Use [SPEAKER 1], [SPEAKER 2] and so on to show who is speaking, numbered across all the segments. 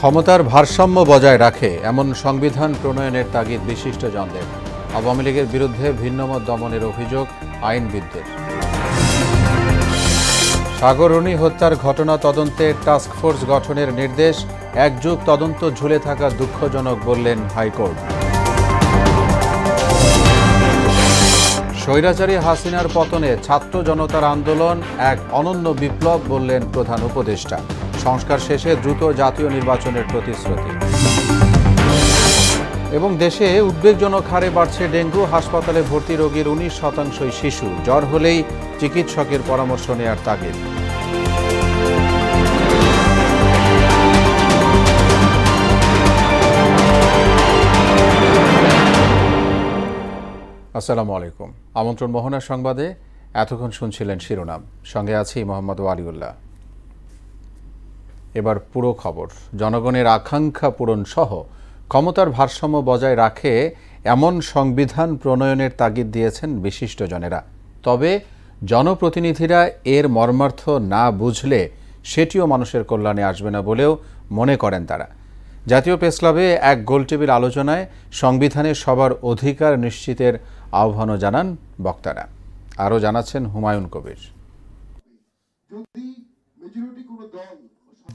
[SPEAKER 1] ক্ষমতার ভারসাম্য বজায় রাখে এমন সংবিধান প্রণয়নের তাগিদ বিশিষ্টজনদের। আওয়ামী লীগের বিরুদ্ধে ভিন্নমত দমনের অভিযোগ আইনবিদদের। সাগররুনি হত্যার ঘটনা তদন্তে টাস্কফোর্স গঠনের নির্দেশ। এক যুগ তদন্ত ঝুলে থাকা দুঃখজনক বললেন হাইকোর্ট। স্বৈরাচারী হাসিনার পতনে ছাত্র জনতার আন্দোলন এক অনন্য বিপ্লব বললেন প্রধান উপদেষ্টা। সংস্কার শেষে দ্রুত জাতীয় নির্বাচনের প্রতিশ্রুতি। এবং দেশে উদ্বেগজনক হারে বাড়ছে ডেঙ্গু। হাসপাতালে ভর্তি রোগীর 19% শিশু। জ্বর হলেই চিকিৎসকের পরামর্শ নেয়ার তাগিদ। আসসালামু আলাইকুম। আমন্ত্রণ মোহনার সংবাদে। এতক্ষণ শুনছিলেন শিরোনাম, সঙ্গে আছি মোহাম্মদ ওয়ালিউল্লাহ। এবার পুরো খবর। জনগণের আকাঙ্ক্ষা পূরণ সহ ক্ষমতার ভারসাম্য বজায় রাখে এমন সংবিধান প্রণয়নের তাগিদ দিয়েছেন বিশিষ্টজনেরা। তবে জনপ্রতিনিধিরা এর মর্মার্থ না বুঝলে সেটিও মানুষের কল্যাণে আসবে না বলেও মনে করেন তারা। জাতীয় প্রেসক্লাবে এক গোলটেবিল আলোচনায় সংবিধানে সবার অধিকার নিশ্চিতের আহ্বানও জানান বক্তারা। আরও জানাচ্ছেন হুমায়ুন কবির।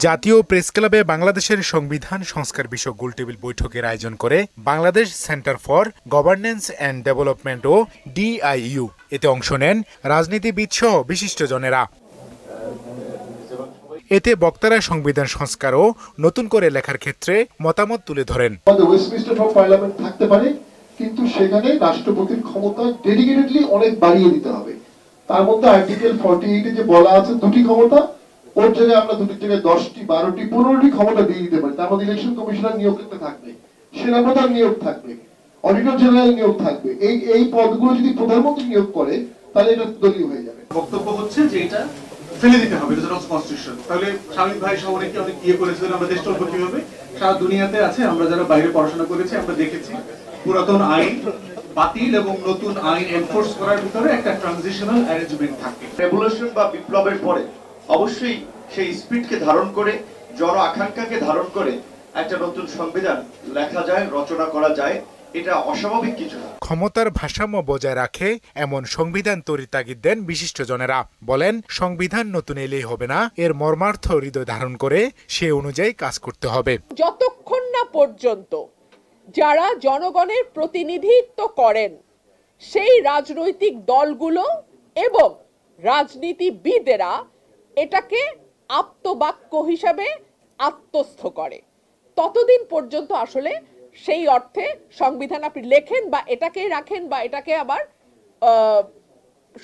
[SPEAKER 2] জাতীয় প্রেসক্লাবে বাংলাদেশের সংবিধান সংস্কার বিষয়ক গোলটেবিল বৈঠকের আয়োজন করে Bangladesh centre for governance and development ও DIU। এতে অংশ নেন রাজনীতিবিদ সহ বিশিষ্টজনেরা। এতে বক্তারা সংবিধান সংস্কার ও নতুন করে লেখার ক্ষেত্রে মতামত তুলে ধরেন।
[SPEAKER 3] ওয়েস্টমিনস্টার পার্লামেন্ট থাকতে পারে, কিন্তু সেখানে রাষ্ট্রপতির ক্ষমতা ডেডিকেটেডলি অনেক বাড়িয়ে দিতে হবে। তার মধ্যে আর্টিকেল 48 যে বলা আছে দুটি ক্ষমতা, ওর জায়গায় আমরা দুটির জায়গায় 10টি 12টি 15টি ক্ষমতা দিয়ে দিতে পারি। তার মধ্যে ইলেকশন কমিশনার নিয়োগ করতে থাকবে, সেনাপ্রধান নিয়োগ থাকবে, অডিটর জেনারেল নিয়োগ থাকবে। এই পদগুলো যদি প্রধানমন্ত্রী নিয়োগ করে তাহলে এটা দলীয় হয়ে যাবে।
[SPEAKER 4] বক্তব্য হচ্ছে যে এটা ফেলে দিতে হবে, এটা কনস্টিটিউশন। তাহলে স্বামী ভাই সহ অনেকে অনেক করেছিলেন, আমরা দেশ চলবো কিভাবে? সারা দুনিয়াতে আছে, আমরা যারা বাইরে পড়াশোনা করেছি আমরা দেখেছি পুরাতন আইন বাতিল এবং নতুন আইন এনফোর্স করার ভিতরে একটা ট্রানজিশনাল অ্যারেঞ্জমেন্ট থাকে।
[SPEAKER 5] রেভলিউশন বা বিপ্লবের পরে অবশ্যই সেই স্পিডকে ধারণ করে, জন আকাঙ্ক্ষাকে ধারণ করে একটা নতুন সংবিধান লেখা যায়, রচনা করা যায়। এটা অস্বাভাবিক কিছু না।
[SPEAKER 2] ক্ষমতার ভারসাম্য বজায় রাখে এমন সংবিধান তৈরির তাগিদ দেন বিশিষ্টজনেরা। বলেন, সংবিধান নতুন এলেই হবে না, এর মর্মার্থ হৃদয় ধারণ করে সে অনুযায়ী কাজ করতে হবে।
[SPEAKER 6] যতক্ষণ না পর্যন্ত যারা জনগণের প্রতিনিধিত্ব করেন সেই রাজনৈতিক দলগুলো এবং রাজনীতিবিদেরা এটাকে আপ্তবাক্য হিসাবে আত্মস্থ করে, ততদিন পর্যন্ত আসলে সেই অর্থে সংবিধান আপনি লেখেন বা এটাকে রাখেন বা এটাকে আবার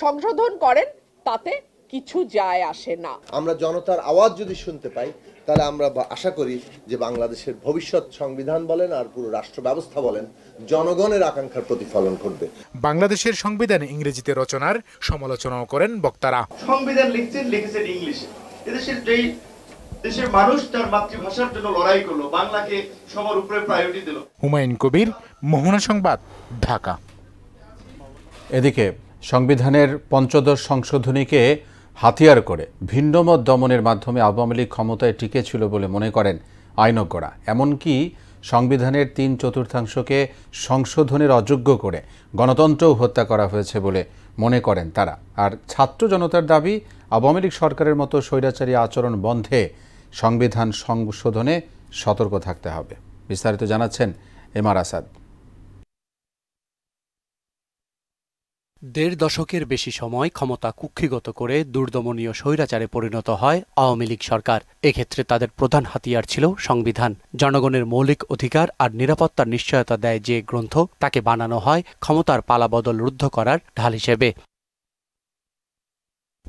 [SPEAKER 6] সংশোধন করেন, তাতে কিছু যায় আসে না।
[SPEAKER 7] আমরা জনতার আওয়াজ যদি শুনতে পাই তাহলে আমরা আশা করি যে বাংলাদেশের ভবিষ্যৎ সংবিধান বলেন আর পুরো রাষ্ট্র ব্যবস্থা বলেন জনগণের আকাঙ্ক্ষার প্রতিফলন করবে।
[SPEAKER 2] বাংলাদেশের সংবিধান ইংরেজিতে রচনার সমালোচনাও করেন বক্তারা।
[SPEAKER 5] সংবিধান লিখেছেন ইংলিশে। এদেশের যেই দেশের মানুষ তার মাতৃভাষার জন্য লড়াই করলো, বাংলাকে সবার উপরে প্রায়োরিটি দিল।
[SPEAKER 2] হুমায়ুন কবির, মোহনা সংবাদ, ঢাকা।
[SPEAKER 1] এদিকে সংবিধানের 15 সংশোধনীকে হাতিয়ার করে ভিন্নমত দমনের মাধ্যমে আওয়ামী লীগ ক্ষমতায় টিকে ছিল বলে মনে করেন আইনজ্ঞরা। এমনকি সংবিধানের 3/4 সংশোধনের অযোগ্য করে গণতন্ত্রও হত্যা করা হয়েছে বলে মনে করেন তারা। আর ছাত্র জনতার দাবি, আওয়ামী লীগ সরকারের মতো স্বৈরাচারী আচরণ বন্ধে সংবিধান সংশোধনে সতর্ক থাকতে হবে। বিস্তারিত জানাচ্ছেন এমআর আসাদ।
[SPEAKER 8] 1.5 দশকের বেশি সময় ক্ষমতা কুক্ষিগত করে দুর্দমনীয় স্বৈরাচারে পরিণত হয় আওয়ামী লীগ সরকার। এক্ষেত্রে তাদের প্রধান হাতিয়ার ছিল সংবিধান। জনগণের মৌলিক অধিকার আর নিরাপত্তার নিশ্চয়তা দেয় যে গ্রন্থ, তাকে বানানো হয় ক্ষমতার পালাবদল রুদ্ধ করার ঢাল হিসেবে।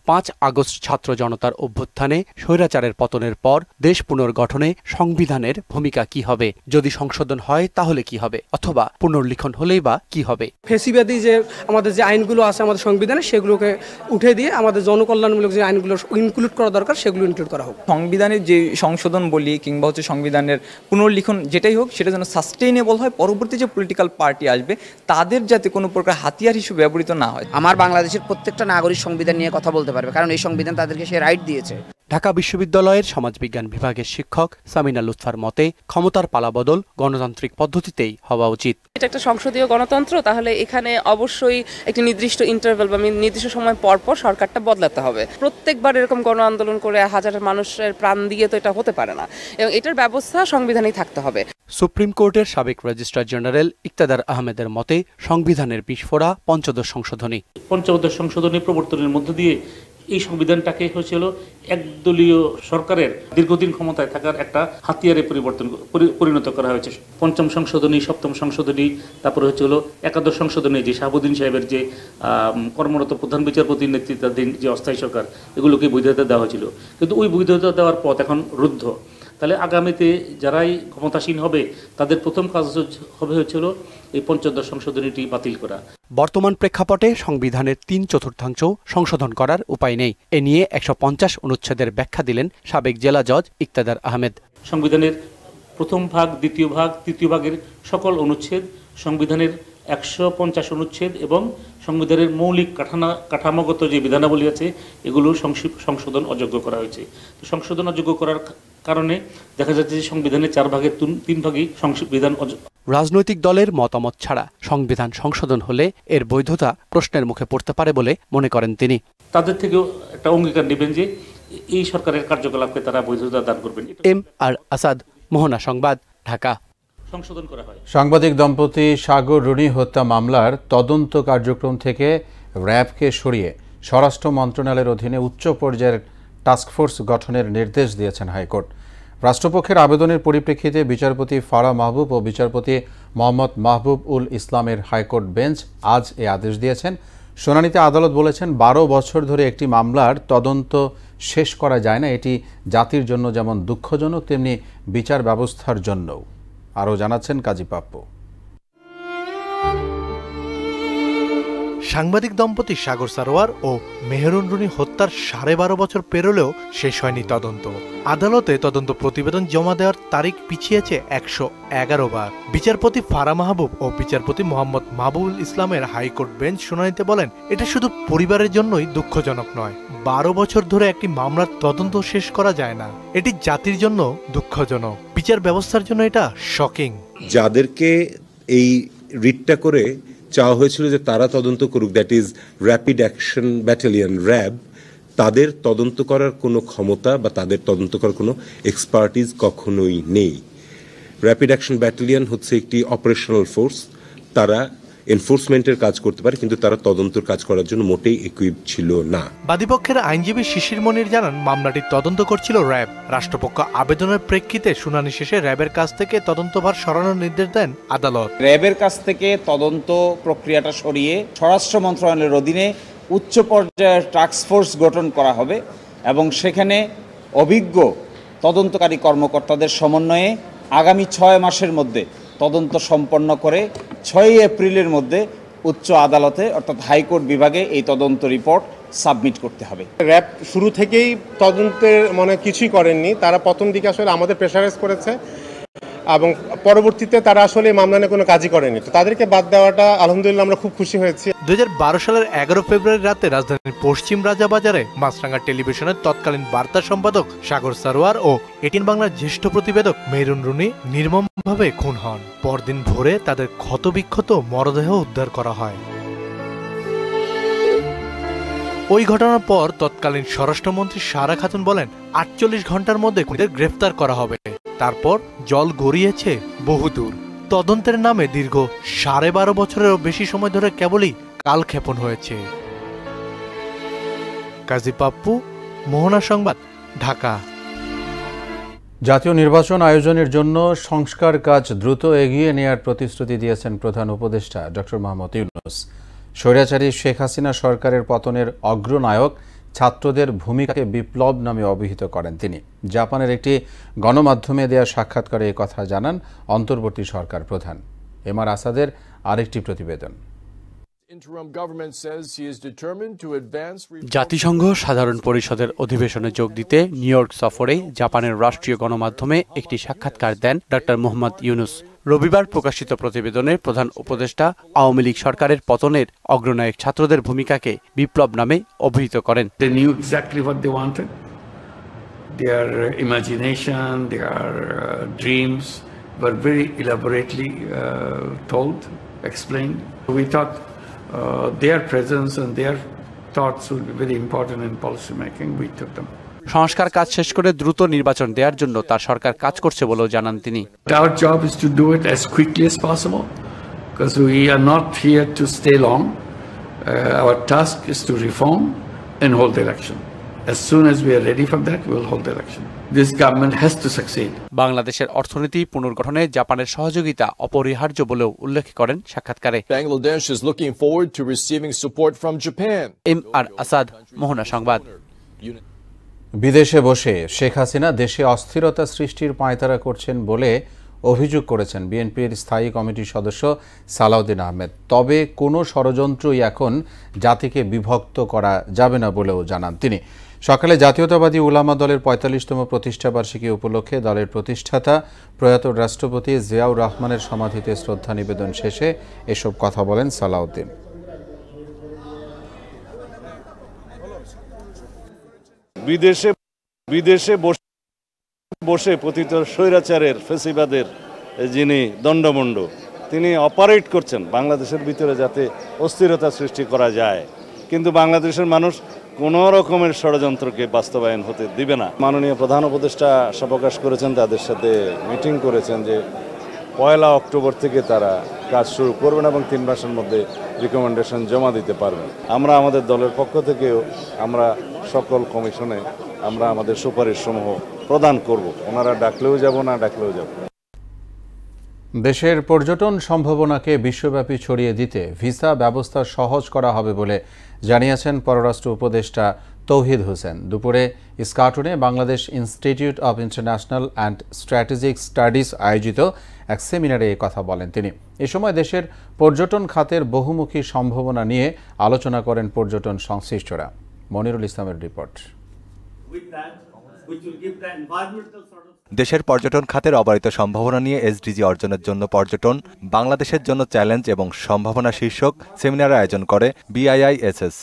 [SPEAKER 8] 5 আগস্ট ছাত্র জনতার অভ্যুত্থানে স্বৈরাচারের পতনের পর দেশ পুনর্গঠনে সংবিধানের ভূমিকা কি হবে? যদি সংশোধন হয় তাহলে কি হবে? অথবা পুনর্লিখন হলেই বা কি হবে?
[SPEAKER 9] ফেসিবাদী যে আমাদের যে আইনগুলো আছে আমাদের সংবিধানে, সেগুলোকে উঠে দিয়ে আমাদের জনকল্যাণমূলক যে আইনগুলো ইনক্লুড করা দরকার সেগুলো ইনক্লুড করা হোক।
[SPEAKER 10] সংবিধানের যে সংশোধন বলি কিংবা সংবিধানের পুনর্লিখন যেটাই হোক, সেটা যেন সাস্টেইনেবল হয়। পরবর্তী যে পলিটিক্যাল পার্টি আসবে তাদের যাতে কোনো প্রকার হাতিয়ার হিসেবে ব্যবহৃত না হয়।
[SPEAKER 11] আমার বাংলাদেশের প্রত্যেকটা নাগরিক সংবিধান নিয়ে কথা বলতে পারবে, কারণ এই সংবিধান তাদেরকে সে রাইট দিয়েছে।
[SPEAKER 8] ঢাকা বিশ্ববিদ্যালয়ের সমাজবিজ্ঞান বিভাগের শিক্ষক সামিনা লুৎফার মতে ক্ষমতার পালাবদল গণতান্ত্রিক পদ্ধতিতেই হওয়া উচিত।
[SPEAKER 6] এটা একটা সংসদীয় গণতন্ত্র, তাহলে এখানে অবশ্যই একটি নির্দিষ্ট ইন্টারভ্যাল বা নির্দিষ্ট সময় পর পর সরকারটা বদলাতে হবে। প্রত্যেকবার এরকম গণ আন্দোলন করে হাজার মানুষের প্রাণ দিয়ে তো এটা হতে পারে না, এবং এটার ব্যবস্থা সংবিধানেই থাকতে হবে।
[SPEAKER 8] সুপ্রিম কোর্টের সাবেক রেজিস্ট্রার জেনারেল ইকতাদার আহমেদের মতে সংবিধানের বিস্ফোরা পঞ্চদশ সংশোধনী।
[SPEAKER 11] পঞ্চদশ সংশোধনী প্রবর্তনের মধ্য দিয়ে এই সংবিধানটাকে হয়েছিল একদলীয় সরকারের দীর্ঘদিন ক্ষমতায় থাকার একটা হাতিয়ারে পরিণত করা হয়েছে। পঞ্চম সংশোধনী, সপ্তম সংশোধনী, তারপরে হচ্ছে হলো একাদশ সংশোধনী, যে শাহাবুদ্দিন সাহেবের যে কর্মরত প্রধান বিচারপতির নেতৃত্বাধীন যে অস্থায়ী সরকার, এগুলোকে বৈধতা দেওয়া হয়েছিল। কিন্তু ওই বৈধতা দেওয়ার পথ এখন রুদ্ধ। তাহলে আগামীতে যারাই ক্ষমতাসীন হবে তাদের প্রথম কাজ হবে হচ্ছিল এই পঞ্চদশ সংশোধনীটি বাতিল করা।
[SPEAKER 8] বর্তমান প্রেক্ষাপটে সংবিধানের ৩/৪ সংশোধন করার উপায় নেই। এ নিয়ে ১৫০ অনুচ্ছেদের ব্যাখ্যা দিলেন সাবেক জেলা জজ ইকতাদার আহমেদ।
[SPEAKER 11] সংবিধানের প্রথম ভাগ, দ্বিতীয় ভাগ, তৃতীয় ভাগের সকল অনুচ্ছেদ, সংবিধানের ১৫০ অনুচ্ছেদ এবং সংবিধানের মৌলিক কাঠামোগত যে বিধানাবলী আছে এগুলো সংশোধন অযোগ্য করা হয়েছে। তো সংশোধন অযোগ্য করার কারণে দেখা যাচ্ছে যে সংবিধানের ৪ ভাগের ৩ ভাগই সংবিধান।
[SPEAKER 8] রাজনৈতিক দলের মতামত ছাড়া সংবিধান সংশোধন হলে এর বৈধতা প্রশ্নের মুখে পড়তে পারে বলে মনে করেন তিনি।
[SPEAKER 11] তাদের থেকেও একটা অঙ্গীকার নেবেন যে এই সরকারের কার্যকলাপকে তারা বৈধতা দান করবেন।
[SPEAKER 8] এম আর আসাদ, মোহনা সংবাদ, ঢাকা।
[SPEAKER 11] সংশোধন করা হয়।
[SPEAKER 1] সাংবাদিক দম্পতি সাগর রুনি হত্যা মামলার তদন্ত কার্যক্রম থেকে র্যাবকে সরিয়ে স্বরাষ্ট্র মন্ত্রণালয়ের অধীনে উচ্চ পর্যায়ের টাস্কফোর্স গঠনের নির্দেশ দিয়েছেন হাইকোর্ট। রাষ্ট্রপক্ষের আবেদনের পরিপ্রেক্ষিতে বিচারপতি ফারা মাহবুব ও বিচারপতি মোহাম্মদ মাহবুব উল ইসলামের হাইকোর্ট বেঞ্চ আজ এ আদেশ দিয়েছেন। শুনানিতে আদালত বলেছেন ১২ বছর ধরে একটি মামলার তদন্ত শেষ করা যায় না। এটি জাতির জন্য যেমন দুঃখজনক তেমনি বিচার ব্যবস্থার জন্যও। আরও জানাচ্ছেন কাজী পাপ্পু।
[SPEAKER 12] সাংবাদিক দম্পতি সাগর সারোয়ার ও মেহেরুন রুনি হত্যার 12.5 বছর পেরোলেও শেষ হয়নি তদন্ত। আদালতে তদন্ত প্রতিবেদন জমা দেওয়ার তারিখ পিছিয়েছে 111 বার। বিচারপতি ফারা মাহবুব ও বিচারপতি মোহাম্মদ মাহবুবুল ইসলামের হাইকোর্ট বেঞ্চ শুনানিতে বলেন, এটা শুধু পরিবারের জন্যই দুঃখজনক নয়, 12 বছর ধরে একটি মামলার তদন্ত শেষ করা যায় না, এটি জাতির জন্য দুঃখজনক, বিচার ব্যবস্থার জন্য এটা শকিং।
[SPEAKER 13] যাদেরকে এই রিটটা করে চাওয়া হয়েছিল যে তারা তদন্ত করুক, that is rapid action battalion, RAB, তাদের তদন্ত করার কোনো ক্ষমতা বা তাদের তদন্ত করার কোনো এক্সপার্টিজ কখনোই নেই। র্যাপিড অ্যাকশন ব্যাটালিয়ন হচ্ছে একটি অপারেশনাল ফোর্স, তারা এনফোর্সমেন্টের কাজ করতে পারে, কিন্তু তারা তদন্তের কাজ করার জন্য মোটেই ইকুইপড ছিল না।
[SPEAKER 12] বাদীপক্ষের আইনজীবী শিশির মনির জানান, মামলাটির তদন্ত করছিল র্যাব। রাষ্ট্রপক্ষ আবেদনের প্রেক্ষিতে শুনানি শেষে র্যাবের কাছ থেকে তদন্তভার সরানোর নির্দেশ দেন আদালত।
[SPEAKER 14] র্যাবের কাছ থেকে তদন্ত প্রক্রিয়াটা সরিয়ে স্বরাষ্ট্র মন্ত্রণালয়ের অধীনে উচ্চ পর্যায়ের টাস্কফোর্স গঠন করা হবে এবং সেখানে অভিজ্ঞ তদন্তকারী কর্মকর্তাদের সমন্বয়ে আগামী 6 মাসের মধ্যে তদন্ত সম্পন্ন করে 6 এপ্রিলের মধ্যে উচ্চ আদালতে অর্থাৎ হাইকোর্ট বিভাগে এই তদন্ত রিপোর্ট সাবমিট করতে হবে।
[SPEAKER 15] র্যাব শুরু থেকেই তদন্তের কিছুই করেননি, তারা প্রথম দিকে আসলে আমাদের প্রেশারাইজ করেছে এবং পরবর্তীতে তারা আসলে মামলা নিয়ে কোনো কাজই করেনি। তো তাদেরকে বাদ দেওয়াটা আলহামদুলিল্লাহ আমরা খুব খুশি হয়েছি।
[SPEAKER 12] 2012 সালের 11 ফেব্রুয়ারি রাতে রাজধানীর পশ্চিম রাজাবাজারে মাছরাঙ্গা টেলিভিশনের তৎকালীন বার্তা সম্পাদক সাগর সারোয়ার ও এটিএন বাংলার জ্যেষ্ঠ প্রতিবেদক মেহেরুন রুনি নির্মমভাবে খুন হন। পরদিন ভোরে তাদের ক্ষতবিক্ষত মরদেহ উদ্ধার করা হয়। ওই ঘটনার পর তৎকালীন স্বরাষ্ট্রমন্ত্রী সারা খাতুন বলেন, 48 ঘন্টার মধ্যে খুনিদের গ্রেফতার করা হবে। তারপর জল গড়িয়েছে বহুদূর। তদন্তের নামে দীর্ঘ 12.5 বছরেরও বেশি সময় ধরে কেবলই কালক্ষেপণ হয়েছে। কাজী পাপ্পু, মোহনা সংবাদ, ঢাকা।
[SPEAKER 1] জাতীয় নির্বাচন আয়োজনের জন্য সংস্কার কাজ দ্রুত এগিয়ে নেয়ার প্রতিশ্রুতি দিয়েছেন প্রধান উপদেষ্টা ডক্টর মোহাম্মদ ইউনূস। স্বৈরাচারী শেখ হাসিনা সরকারের পতনের অগ্রনায়ক ছাত্রদের ভূমিকাকে বিপ্লব নামে অভিহিত করেন তিনি। জাপানের একটি গণমাধ্যমে দেয়া সাক্ষাৎকারে এই কথা জানান অন্তর্বর্তী সরকার প্রধান। এম আর আসাদের আরেকটি প্রতিবেদন।
[SPEAKER 8] জাতিসংঘ সাধারণ পরিষদের অধিবেশনে যোগ দিতে নিউ ইয়র্ক সফরে জাপানের রাষ্ট্রীয় গণমাধ্যমে একটি সাক্ষাৎকার দেন ডক্টর মোহাম্মদ ইউনূস। রবিবার প্রকাশিত প্রতিবেদনে প্রধান উপদেষ্টা আওয়ামী লীগ সরকারের পতনের অগ্রনায়ক ছাত্রদের ভূমিকাকে বিপ্লব নামে অভিহিত করেন।
[SPEAKER 16] their imagination, their dreams were very elaborately told, explained. We thought their presence and their thoughts would be very important in policy making. We took them.
[SPEAKER 8] সংস্কার কাজ শেষ করে দ্রুত নির্বাচন দেওয়ার জন্য তার সরকার কাজ করছে বলেও জানান তিনি।
[SPEAKER 16] Our job is to do it as quickly as possible because we are not here to stay long. Our task is to reform and hold the election. As soon as we are ready for that, we will hold the election. This government has to succeed.
[SPEAKER 8] বাংলাদেশের অর্থনীতি পুনর্গঠনে জাপানের সহযোগিতা অপরিহার্য বলেও উল্লেখ করেন সাক্ষাৎকারে।
[SPEAKER 17] Bangladesh is looking forward to receiving support from Japan.
[SPEAKER 8] MR Asad, মোহনা সংবাদ।
[SPEAKER 1] বিদেশে বসে শেখ হাসিনা দেশে অস্থিরতা সৃষ্টির পাঁয়তারা করছেন বলে অভিযোগ করেছেন বিএনপির স্থায়ী কমিটির সদস্য সালাউদ্দিন আহমেদ। তবে কোনো ষড়যন্ত্রই এখন জাতিকে বিভক্ত করা যাবে না বলেও জানান তিনি। সকালে জাতীয়তাবাদী উলামা দলের ৪৫তম প্রতিষ্ঠাবার্ষিকী উপলক্ষে দলের প্রতিষ্ঠাতা প্রয়াত রাষ্ট্রপতি জিয়াউর রহমানের সমাধিতে শ্রদ্ধা নিবেদন শেষে এসব কথা বলেন সালাউদ্দিন।
[SPEAKER 18] বিদেশে বসে পতিত স্বৈরাচারের ফেসিবাদের যিনি দণ্ডমুণ্ড, তিনি অপারেট করছেন বাংলাদেশের ভিতরে যাতে অস্থিরতা সৃষ্টি করা যায়, কিন্তু বাংলাদেশের মানুষ কোনো রকমের ষড়যন্ত্রকে বাস্তবায়ন হতে দিবে না। মাননীয় প্রধান উপদেষ্টা আশা প্রকাশ করেছেন, তাদের সাথে মিটিং করেছেন যে ১ অক্টোবর থেকে তারা কাজ শুরু করবেন এবং ৩ মাসের মধ্যে রিকমেন্ডেশন জমা দিতে পারবেন। আমরা আমাদের দলের পক্ষ থেকেও আমরা সকল কমিশনে আমরা আমাদের সুপারিশ সমূহ প্রদান করব। ওনারা ডাকলেও যাব, না ডাকলেও যাব।
[SPEAKER 1] দেশের পর্যটন সম্ভাবনাকে বিশ্বব্যাপী ছড়িয়ে দিতে ভিসা ব্যবস্থা সহজ করা হবে বলে জানিয়েছেন পররাষ্ট্র উপদেষ্টা তৌহিদ হোসেন। দুপুরে ইস্কাটনে Bangladesh institute of international and strategic studies আয়োজিত এক সেমিনারে এই কথা বলেন তিনি। এ সময় দেশের পর্যটন খাতের বহুমুখী সম্ভাবনা নিয়ে আলোচনা করেন পর্যটন সংশ্লিষ্টরা। মনিরুল ইসলামের রিপোর্ট।
[SPEAKER 19] দেশের পর্যটন খাতের অবারিত সম্ভাবনা নিয়ে এসডিজি অর্জনের জন্য পর্যটন বাংলাদেশের জন্য চ্যালেঞ্জ এবং সম্ভাবনা শীর্ষক সেমিনার আয়োজন করে বিআইআইএসএস।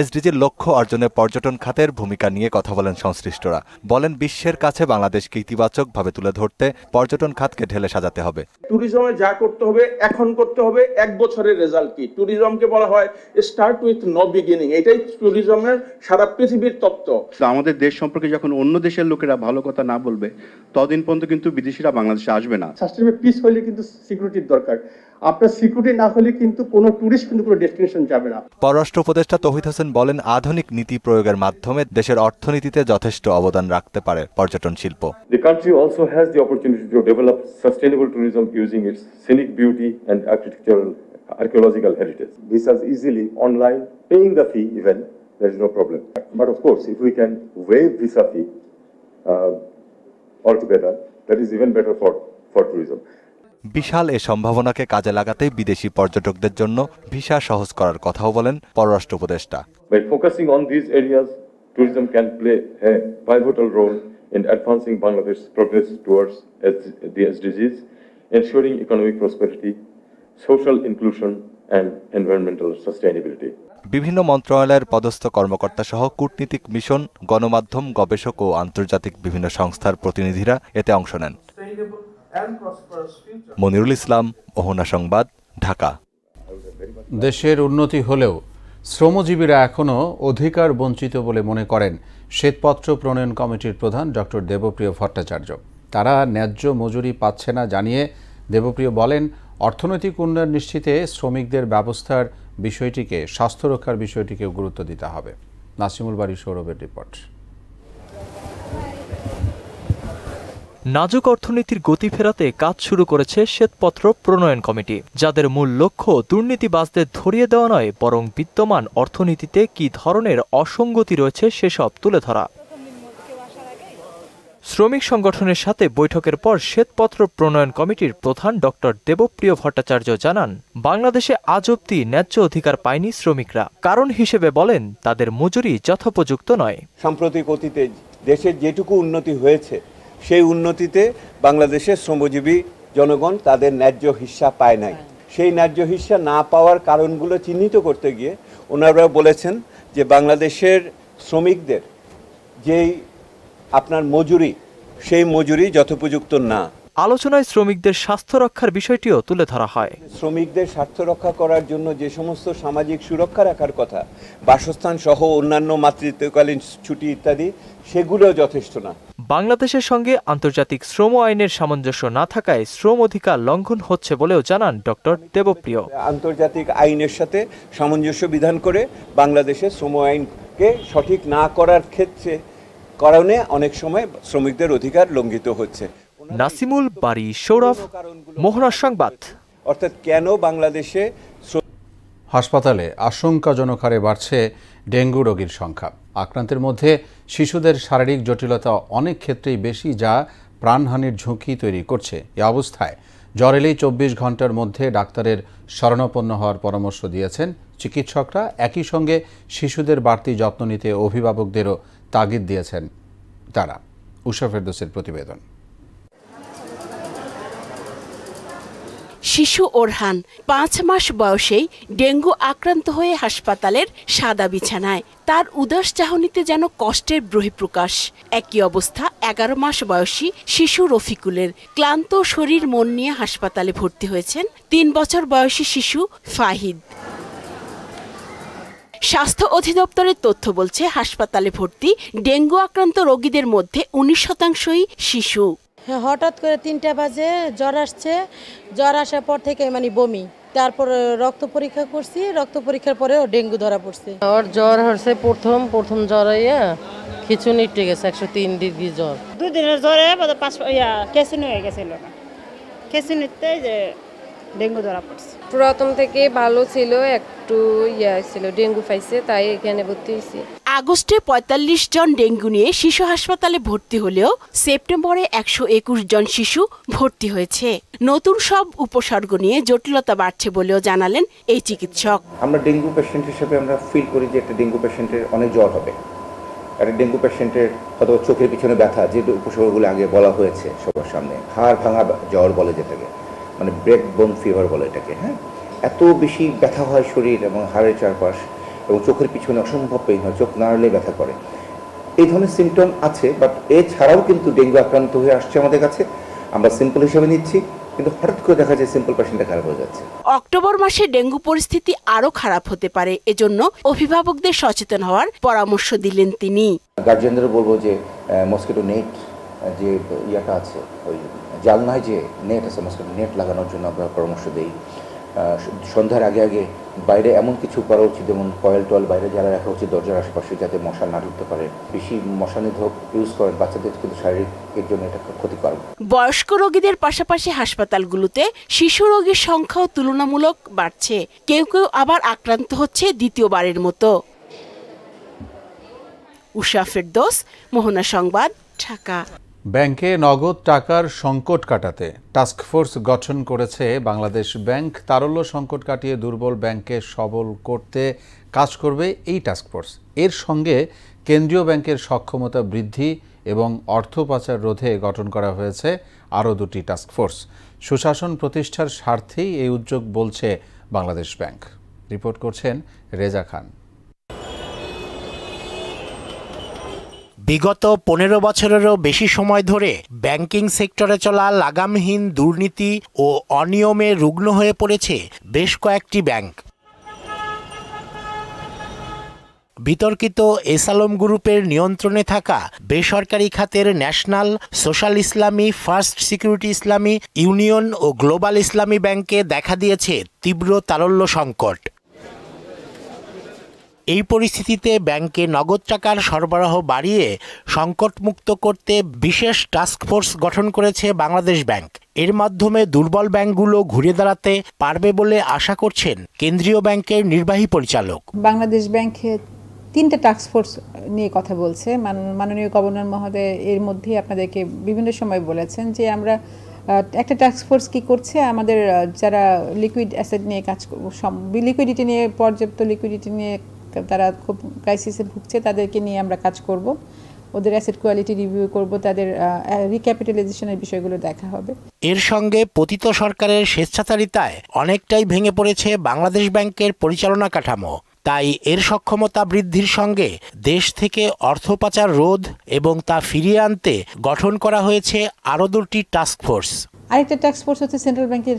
[SPEAKER 19] এসডিজির লক্ষ্য অর্জনে পর্যটন খাতের ভূমিকা নিয়ে কথা বলেন সংশ্লিষ্টরা। বলেন বিশ্বের কাছে বাংলাদেশকে ইতিবাচকভাবে তুলে ধরতে পর্যটন খাতকে ঢেলে সাজাতে হবে।
[SPEAKER 20] ট্যুরিজমে যা করতে হবে এখন করতে হবে, 1 বছরের রেজাল্ট কি। ট্যুরিজমকে বলা হয় স্টার্ট উইথ নো বিগিনিং, এটাই ট্যুরিজমের সারা পৃথিবীর তত্ত্ব।
[SPEAKER 21] আমাদের দেশ সম্পর্কে যখন অন্য দেশের লোকেরা ভালো কথা না বলবে, ততদিন পর্যন্ত কিন্তু বিদেশিরা বাংলাদেশে আসবে না।
[SPEAKER 20] সাস্টেনেবল পিস হলে কিন্তু সিকিউরিটির দরকার। আপনার সিকিউরিটি না হলে কিন্তু কোনো টুরিস্ট কিন্তু কোনো ডেস্টিনেশন যাবে না।
[SPEAKER 19] পররাষ্ট্র উপদেষ্টা তৌহিদ হোসেন বলেন, আধুনিক নীতি প্রয়োগের মাধ্যমে দেশের অর্থনীতিতে যথেষ্ট অবদান রাখতে পারে পর্যটন শিল্প।
[SPEAKER 22] The country also has the opportunity to develop sustainable tourism using its scenic beauty and archaeological heritage. This is easily online, paying the fee even, there is no problem. But of course, if we can waive visa fee altogether, that is even better for tourism.
[SPEAKER 19] বিশাল এ সম্ভাবনাকে কাজে লাগাতে বিদেশি পর্যটকদের জন্য visa সহজ করার কথাও বলেন পররাষ্ট্র উপদেষ্টা।
[SPEAKER 22] By focusing on these areas, tourism can play a pivotal role in advancing Bangladesh's progress towards the SDGs, ensuring economic prosperity, social inclusion and environmental sustainability.
[SPEAKER 19] বিভিন্ন মন্ত্রণালয়ের পদস্থ কর্মকর্তা সহ কূটনীতিক মিশন, গণমাধ্যম, গবেষক ও আন্তর্জাতিক বিভিন্ন সংস্থার প্রতিনিধিরা এতে অংশ নেন। মনিরুল ইসলাম, মোহনা সংবাদ, ঢাকা।
[SPEAKER 1] দেশের উন্নতি হলেও শ্রমজীবীরা এখনও অধিকার বঞ্চিত বলে মনে করেন শ্বেতপত্র প্রণয়ন কমিটির প্রধান ডক্টর দেবপ্রিয় ভট্টাচার্য। তারা ন্যায্য মজুরি পাচ্ছে না জানিয়ে দেবপ্রিয় বলেন, অর্থনৈতিক উন্নয়ন নিশ্চিতে শ্রমিকদের ব্যবস্থার বিষয়টিকে, স্বাস্থ্য রক্ষার বিষয়টিকেও গুরুত্ব দিতে হবে। নাসিমুল বাড়ি সৌরভের রিপোর্ট।
[SPEAKER 23] নাজুক অর্থনীতির গতি ফেরাতে কাজ শুরু করেছে শ্বেতপত্র প্রণয়ন কমিটি, যাদের মূল লক্ষ্য দুর্নীতিবাজদের ধরিয়ে দেওয়া নয়, বরং বিদ্যমান অর্থনীতিতে কি ধরনের অসঙ্গতি রয়েছে সেসব তুলে ধরা। শ্রমিক সংগঠনের সাথে বৈঠকের পর শ্বেতপত্র প্রণয়ন কমিটির প্রধান ডক্টর দেবপ্রিয় ভট্টাচার্য জানান, বাংলাদেশে আজ অবধি ন্যায্য অধিকার পায়নি শ্রমিকরা। কারণ হিসেবে বলেন, তাদের মজুরি যথোপযুক্ত নয়।
[SPEAKER 24] সাম্প্রতিক অতীতে দেশের যেটুকু উন্নতি হয়েছে, সেই উন্নতিতে বাংলাদেশের শ্রমজীবী জনগণ তাদের ন্যায্য হিস্সা পায় নাই। সেই ন্যায্য হিস্সা না পাওয়ার কারণগুলো চিহ্নিত করতে গিয়ে ওনারা বলেছেন যে বাংলাদেশের শ্রমিকদের যেই আপনার মজুরি, সেই মজুরি যথোপযুক্ত না।
[SPEAKER 23] আলোচনায় শ্রমিকদের স্বাস্থ্য রক্ষার বিষয়টিও তুলে ধরা হয়।
[SPEAKER 24] শ্রমিকদের স্বার্থ রক্ষা করার জন্য যে সমস্ত সামাজিক সুরক্ষা রাখার কথা, বাসস্থান সহ অন্যান্য মাতৃত্বকালীন ছুটি ইত্যাদি, সেগুলো যথেষ্ট না।
[SPEAKER 23] বাংলাদেশের সঙ্গে আন্তর্জাতিক শ্রম আইনের সামঞ্জস্য না থাকায় শ্রম অধিকার লঙ্ঘন হচ্ছে বলেও জানান ডক্টর দেবপ্রিয়।
[SPEAKER 24] আন্তর্জাতিক আইনের সাথে সামঞ্জস্য বিধান করে বাংলাদেশের শ্রম আইনকে সঠিক না করার কারণে অনেক সময় শ্রমিকদের অধিকার লঙ্ঘিত হচ্ছে।
[SPEAKER 23] নাসিমুল বারী, সৌরভ, মোহনা সংবাদ।
[SPEAKER 24] অর্থাৎ কেন বাংলাদেশে
[SPEAKER 1] হাসপাতালে আশঙ্কাজনক হারে বাড়ছে ডেঙ্গু রোগীর সংখ্যা। আক্রান্তের মধ্যে শিশুদের শারীরিক জটিলতা অনেক ক্ষেত্রেই বেশি, যা প্রাণহানির ঝুঁকি তৈরি করছে। এ অবস্থায় জ্বর এলেই 24 ঘন্টার মধ্যে ডাক্তারের শরণাপন্ন হওয়ার পরামর্শ দিয়েছেন চিকিৎসকরা। একই সঙ্গে শিশুদের বাড়তি যত্ন নিতে অভিভাবকদেরও তাগিদ দিয়েছেন তারা। উষা ফেরদৌসের প্রতিবেদন।
[SPEAKER 3] শিশু ওরহান 5 মাস বয়সেই ডেঙ্গু আক্রান্ত হয়ে হাসপাতালের সাদা বিছানায়। তার উদাস চাহনিতে যেন কষ্টের বহিঃপ্রকাশ। একই অবস্থা 11 মাস বয়সী শিশু রফিকুলের। ক্লান্ত শরীর মন নিয়ে হাসপাতালে ভর্তি হয়েছেন 3 বছর বয়সী শিশু ফাহিদ। স্বাস্থ্য অধিদপ্তরের তথ্য বলছে, হাসপাতালে ভর্তি ডেঙ্গু আক্রান্ত রোগীদের মধ্যে 19% শিশু।
[SPEAKER 4] হঠাৎ করে 3টা বাজে জ্বর আসছে, জ্বর আসার পর থেকে বমি, তারপর রক্ত পরীক্ষা করছি, রক্ত পরীক্ষার পরেও ডেঙ্গু ধরা পড়ছে।
[SPEAKER 5] ওর জ্বর হচ্ছে প্রথম জ্বর হইয়া খিচুনি উঠে গেছে, 103 ডিগ্রি জ্বর।
[SPEAKER 7] 2 দিনের জ্বরে কেসিনি হয়ে গেছিল, কেসিনিতে যে ডেঙ্গু ধরা পড়ছে।
[SPEAKER 25] প্রথম থেকে ভালো ছিল, একটু ছিল ডেঙ্গু পাইছে, তাই এখানে ভর্তি হয়েছি।
[SPEAKER 3] আগস্টে 45 জন ডেঙ্গু নিয়ে শিশু হাসপাতালে ভর্তি হলেও সেপ্টেম্বরে 121 জন শিশু ভর্তি হয়েছে। নতুন সব উপসর্গ নিয়ে জটিলতা বাড়ছে বলেও জানালেন এই চিকিৎসক।
[SPEAKER 26] আমরা ডেঙ্গু পেশেন্ট হিসেবে আমরা ফিল করি যে একটা ডেঙ্গু পেশেন্টের অনেক জ্বর হবে, একটা ডেঙ্গু পেশেন্টের হয়তো চোখের পিছনে ব্যথা, যে উপসর্গগুলো আগে বলা হয়েছে সবার সামনে, হাড় ভাঙা জ্বর বলে যেটাকে, মানে ব্রেক বোন ফিভার বলে এটাকে। হ্যাঁ, এত বেশি ব্যথা হয় শরীর এবং হাড়ের চারপাশ, এবং চোখের পিছনে অসম্ভব পেইন হয়, চোখ নাড়লে ব্যথা করে। এই ধরনের সিমটম আছে, বাট এছাড়াও কিন্তু ডেঙ্গু আক্রান্ত হয়ে আসছে আমাদের কাছে, আমরা সিম্পল হিসেবে নিচ্ছি, কিন্তু হঠাৎ করে দেখা যায় সিম্পল পেশেন্টটা খারাপ হয়ে যাচ্ছে।
[SPEAKER 3] অক্টোবর মাসে ডেঙ্গু পরিস্থিতি আরো খারাপ হতে পারে, এজন্য অভিভাবকদের সচেতন হওয়ার পরামর্শ দিলেন তিনি।
[SPEAKER 26] গার্জিয়ানদের বলবো যে মসকিটো নেট যে ইয়াটা আছে, ওই জালনায় যে নেট আছে, মসকিটো নেট লাগানোর জন্য আমরা পরামর্শ দিই। সন্ধ্যার আগে আগে বাইরে এমন কিছু করা উচিত, যেমন কয়েল টয়েল বাইরে জ্বালা রাখা উচিত দরজার আশেপাশে, যাতে মশা না ঢুকতে পারে। বেশি মশা নিধক ইউজ করেন, বাচ্চাদের কিন্তু শারীরিক এর জন্য এটা ক্ষতিকর।
[SPEAKER 3] বয়স্ক রোগীদের পাশাপাশি হাসপাতালগুলোতে শিশু রোগীর সংখ্যাও তুলনামূলক বাড়ছে। কেউ কেউ আবার আক্রান্ত হচ্ছে দ্বিতীয়বারের মতো। উষা ফেরদৌস, মোহনা সংবাদ, ঢাকা।
[SPEAKER 1] ব্যাংকে নগদ টাকার সংকট কাটাতে টাস্কফোর্স গঠন করেছে বাংলাদেশ ব্যাংক। তারল্য সংকট কাটিয়ে দুর্বল ব্যাংককে সবল করতে কাজ করবে এই টাস্কফোর্স। এর সঙ্গে কেন্দ্রীয় ব্যাংকের সক্ষমতা বৃদ্ধি এবং অর্থ পাচার রোধে গঠন করা হয়েছে আরও 2টি টাস্কফোর্স। সুশাসন প্রতিষ্ঠার স্বার্থেই এই উদ্যোগ বলছে বাংলাদেশ ব্যাংক। রিপোর্ট করছেন রেজা খান।
[SPEAKER 27] বিগত 15 বছরেরও বেশি সময় ধরে ব্যাংকিং সেক্টরে চলা লাগামহীন দুর্নীতি ও অনিয়মে রুগ্ন হয়ে পড়েছে বেশ কয়েকটি ব্যাংক। বিতর্কিত এসালম গ্রুপের নিয়ন্ত্রণে থাকা বেসরকারি খাতের ন্যাশনাল, সোশ্যাল ইসলামী, ফার্স্ট সিকিউরিটি ইসলামী, ইউনিয়ন ও গ্লোবাল ইসলামী ব্যাংকে দেখা দিয়েছে তীব্র তারল্য সংকট। এই পরিস্থিতিতে ব্যাংকে নগদ টাকার সরবরাহ বাড়িয়ে সংকটমুক্ত করতে বিশেষ টাস্কফোর্স গঠন করেছে বাংলাদেশ ব্যাংক। এর মাধ্যমে দুর্বল ব্যাংকগুলো ঘুরে দাঁড়াতে পারবে বলে আশা করছেন কেন্দ্রীয় ব্যাংকের নির্বাহী পরিচালক।
[SPEAKER 28] বাংলাদেশ ব্যাংক 3টা টাস্কফোর্স নিয়ে কথা বলছে। মাননীয় গভর্নর মহোদয় এর মধ্যে আপনাদেরকে বিভিন্ন সময় বলেছেন যে আমরা একটা টাস্কফোর্স কি করছে, আমাদের যারা লিকুইড অ্যাসেট নিয়ে কাজ, লিকুইডিটি নিয়ে, পর্যাপ্ত লিকুইডিটি নিয়ে তারা খুব ক্রাইসিসে ভুগছে, তাদেরকে নিয়ে আমরা কাজ করব, ওদের অ্যাসেট কোয়ালিটি রিভিউ করব, তাদের রিক্যাপিটালাইজেশনের বিষয়গুলো দেখা হবে।
[SPEAKER 27] এর সঙ্গে পতিত সরকারের স্বেচ্ছাচারিতায় অনেকটাই ভেঙে পড়েছে বাংলাদেশ ব্যাংকের পরিচালনা কাঠামো। তাই এর সক্ষমতা বৃদ্ধির সঙ্গে দেশ থেকে অর্থ পাচার রোধ এবং তা ফিরিয়ে আনতে গঠন করা হয়েছে আরও 2টি টাস্কফোর্স।
[SPEAKER 28] আরেকটা টাস্কফোর্স হচ্ছে সেন্ট্রাল ব্যাংকের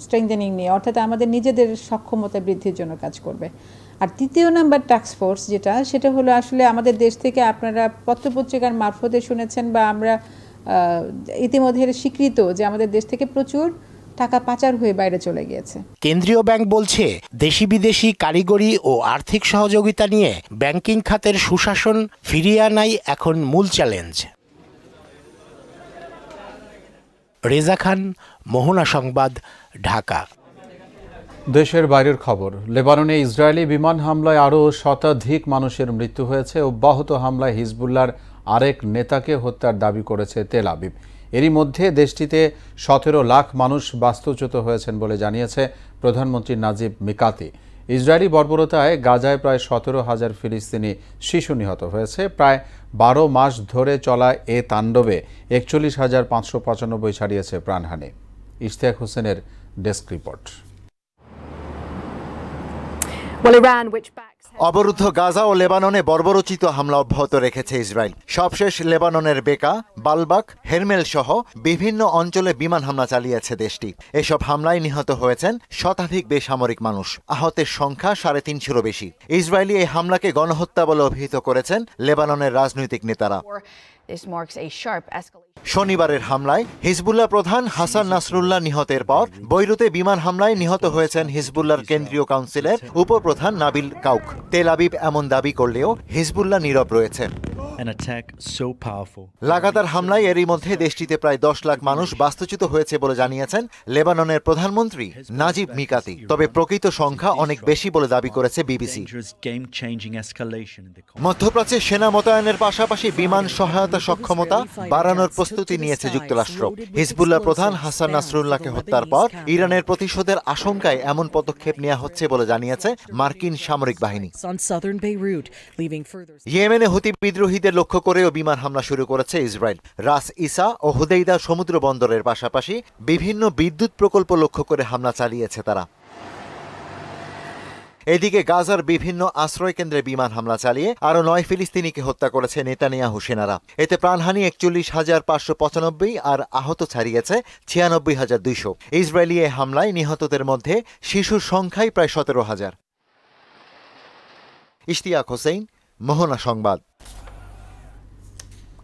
[SPEAKER 28] স্ট্রেংথেনিং নিয়ে, অর্থাৎ আমাদের নিজেদের সক্ষমতা বৃদ্ধির জন্য কাজ করবে। আর 3য় নাম্বার টাস্কফোর্স সেটা হলো আসলে আমাদের দেশ থেকে আপনারা পত্রপত্রিকার মারফতে শুনেছেন বা আমরা ইতিমধ্যে স্বীকৃত যে আমাদের দেশ থেকে প্রচুর টাকা পাচার হয়ে বাইরে চলে গিয়েছে।
[SPEAKER 27] কেন্দ্রীয় ব্যাংক বলছে দেশি বিদেশি কারিগরি ও আর্থিক সহযোগিতা নিয়ে ব্যাংকিং খাতের সুশাসন ফিরিয়ে আনাই এখন মূল চ্যালেঞ্জ। রেজা খান, মোহনা সংবাদ, ঢাকা।
[SPEAKER 1] দেশের বাইরের খবর। লেবাননে ইসরায়েলি বিমান হামলায় আরও শতাধিক মানুষের মৃত্যু হয়েছে। অব্যাহত হামলায় হিজবুল্লাহর আরেক নেতাকে হত্যার দাবি করেছে তেল আবিব। এরই মধ্যে দেশটিতে 17 লাখ মানুষ বাস্তুচ্যুত হয়েছেন বলে জানিয়েছে প্রধানমন্ত্রী নাজিব মিকাতি। ইসরায়েলি বর্বরতায় গাজায় প্রায় 17,000 ফিলিস্তিনি শিশু নিহত হয়েছে। প্রায় 12 মাস ধরে চলা এ তাণ্ডবে 41,595 ছাড়িয়েছে প্রাণহানি। ইশতিয়াক হোসেনের ডেস্ক রিপোর্ট।
[SPEAKER 2] অবরুদ্ধ গাজা ও লেবাননে বর্বরোচিত হামলা অব্যাহত রেখেছে ইসরায়েল। সবশেষ লেবাননের বেকা, বালবাক, হেরমেল সহ বিভিন্ন অঞ্চলে বিমান হামলা চালিয়েছে দেশটি। এসব হামলায় নিহত হয়েছেন শতাধিক বেসামরিক মানুষ। আহতের সংখ্যা 350-এরও বেশি। ইসরায়েলি এই হামলাকে গণহত্যা বলে অভিহিত করেছেন লেবাননের রাজনৈতিক নেতারা। শনিবারের হামলায় হিজবুল্লাহ প্রধান হাসান নাসরুল্লাহ নিহতের পর বৈরুতে বিমান হামলায় নিহত হয়েছেন হিজবুল্লাহর কেন্দ্রীয় কাউন্সিলের উপপ্রধান নাবিল কাউক। তেল আবিব এমন দাবি করলেও হিজবুল্লাহ নীরব রয়েছেন। লাগাতার হামলায় এরই মধ্যে দেশটিতে প্রায় 10 লাখ মানুষ বাস্তুচ্যুত হয়েছে বলে জানিয়েছেন লেবাননের প্রধানমন্ত্রী নাজিব মিকাতি। তবে প্রকৃত সংখ্যা অনেক বেশি বলে দাবি করেছে বিবিসি। মধ্যপ্রাচ্যে সেনা মোতায়েনের পাশাপাশি বিমান সহায়তা সক্ষমতা বাড়ানোর প্রস্তুতি নিয়েছে যুক্তরাষ্ট্র। হিজবুল্লাহ প্রধান হাসান নাসরুল্লাহকে হত্যার পর ইরানের প্রতিশোধের আশঙ্কায় এমন পদক্ষেপ নেওয়া হচ্ছে বলে জানিয়েছে মার্কিন সামরিক বাহিনী। ইয়েমেনে হুতি বিদ্রোহীদের লক্ষ্য করেও বিমান হামলা শুরু করেছে ইসরায়েল। রাস ইসা ও হুদেইদা সমুদ্র বন্দরের পাশাপাশি বিভিন্ন বিদ্যুৎ প্রকল্প লক্ষ্য করে হামলা চালিয়েছে তারা। এদিকে গাজার বিভিন্ন আশ্রয় কেন্দ্রে বিমান হামলা চালিয়ে আরও 9 ফিলিস্তিনিকে হত্যা করেছে নেতানিয়াহু সেনারা। এতে প্রাণহানি 41,595 আর আহত ছাড়িয়েছে 96,200। ইসরায়েলি এই হামলায় নিহতদের মধ্যে শিশুর সংখ্যাই প্রায় 17,000। ইশতিয়াক হোসেন, মোহনা সংবাদ।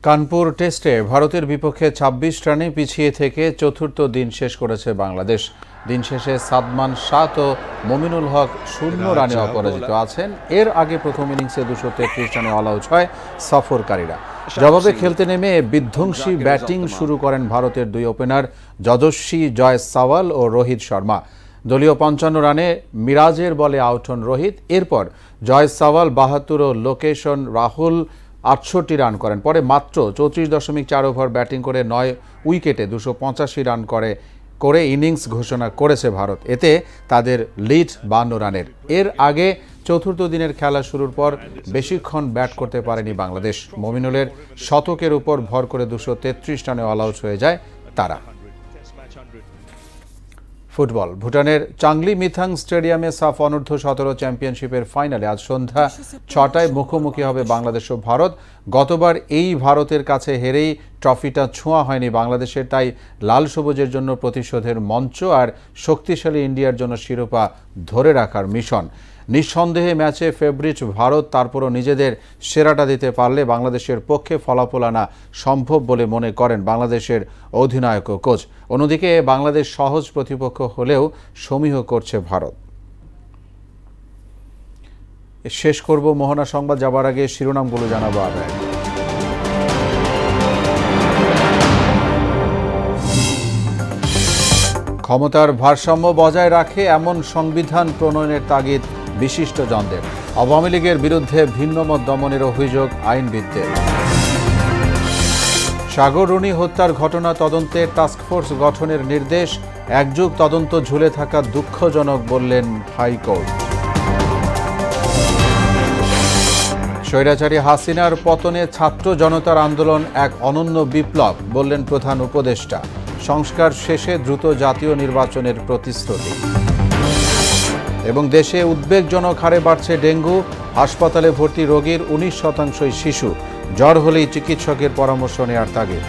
[SPEAKER 1] কানপুর টেস্টে ভারতের বিপক্ষে 26 রানে পিছিয়ে থেকে চতুর্থ দিন শেষ করেছে বাংলাদেশ। দিন শেষে সাদমান শাহ ও মমিনুল হক 0 রানে অপরাজিত আছেন। এর আগে প্রথম ইনিংসে 233 রানে অল আউট হয় সফরকারীরা। জবাবে খেলতে নেমে বিধ্বংসী ব্যাটিং শুরু করেন ভারতের 2 ওপেনার যশস্বী জয়সওয়াল ও রোহিত শর্মা। দলীয় 55 রানে মিরাজের বলে আউট হন রোহিত। এরপর জয়সওয়াল 72 ও লোকেশন রাহুল 68 রান করেন। পরে মাত্র 34.4 ওভার ব্যাটিং করে 9 উইকেটে 285 রান করে ইনিংস ঘোষণা করেছে ভারত। এতে তাদের লিড 52 রানের। এর আগে চতুর্থ দিনের খেলা শুরুর পর বেশিক্ষণ ব্যাট করতে পারেনি বাংলাদেশ। মমিনুলের শতকের উপর ভর করে 233 রানে অল আউট হয়ে যায় তারা। ফুটবল। ভুটানের চাংলি মিথাং স্টেডিয়ামে সাফ অনূর্ধ্ব 17 চ্যাম্পিয়নশিপের ফাইনালে আজ সন্ধ্যা 6টায় মুখোমুখি হবে বাংলাদেশ ও ভারত। গতবার এই ভারতের কাছে হেরেই ট্রফিটা ছোঁয়া হয়নি বাংলাদেশের, তাই লাল সবুজের জন্য প্রতিশোধের মঞ্চ আর শক্তিশালী ইন্ডিয়ার জন্য শিরোপা ধরে রাখার মিশন। নিঃসন্দেহে ম্যাচে ফেভারিট ভারত, তারপরও নিজেদের সেরাটা দিতে পারলে বাংলাদেশের পক্ষে ফলাফল আনা সম্ভব বলে মনে করেন বাংলাদেশের অধিনায়ক ও কোচ। অন্যদিকে বাংলাদেশ সহজ প্রতিপক্ষ হলেও সমীহ করছে ভারত। শেষ করব মোহনা সংবাদ, যাবার আগে শিরোনামগুলো জানাবো আগে। ক্ষমতার ভারসাম্য বজায় রাখে এমন সংবিধান প্রণয়নের তাগিদ বিশিষ্টজনদের। আওয়ামী লীগের বিরুদ্ধে ভিন্নমত দমনের অভিযোগ আইনবিদদের। সাগর রুনি হত্যার ঘটনা তদন্তে টাস্কফোর্স গঠনের নির্দেশ। 1 যুগ তদন্ত ঝুলে থাকা দুঃখজনক বললেন হাইকোর্ট। স্বৈরাচারী হাসিনার পতনে ছাত্র জনতার আন্দোলন এক অনন্য বিপ্লব বললেন প্রধান উপদেষ্টা। সংস্কার শেষে দ্রুত জাতীয় নির্বাচনের প্রতিশ্রুতি। এবং দেশে উদ্বেগজনক হারে বাড়ছে ডেঙ্গু, হাসপাতালে ভর্তি রোগীর 19% শিশু, জ্বর হলেই চিকিৎসকের পরামর্শ নেওয়ার তাগিদ।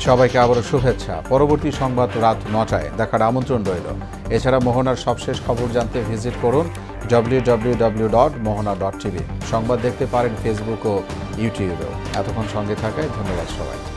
[SPEAKER 1] সবাইকে আবারও শুভেচ্ছা। পরবর্তী সংবাদ রাত 9টায় দেখার আমন্ত্রণ রইল। এছাড়া মোহনার সবশেষ খবর জানতে ভিজিট করুন www.mohana.tv। সংবাদ দেখতে পারেন ফেসবুক ও ইউটিউবেও। এতক্ষণ সঙ্গে থাকায় ধন্যবাদ সবাই।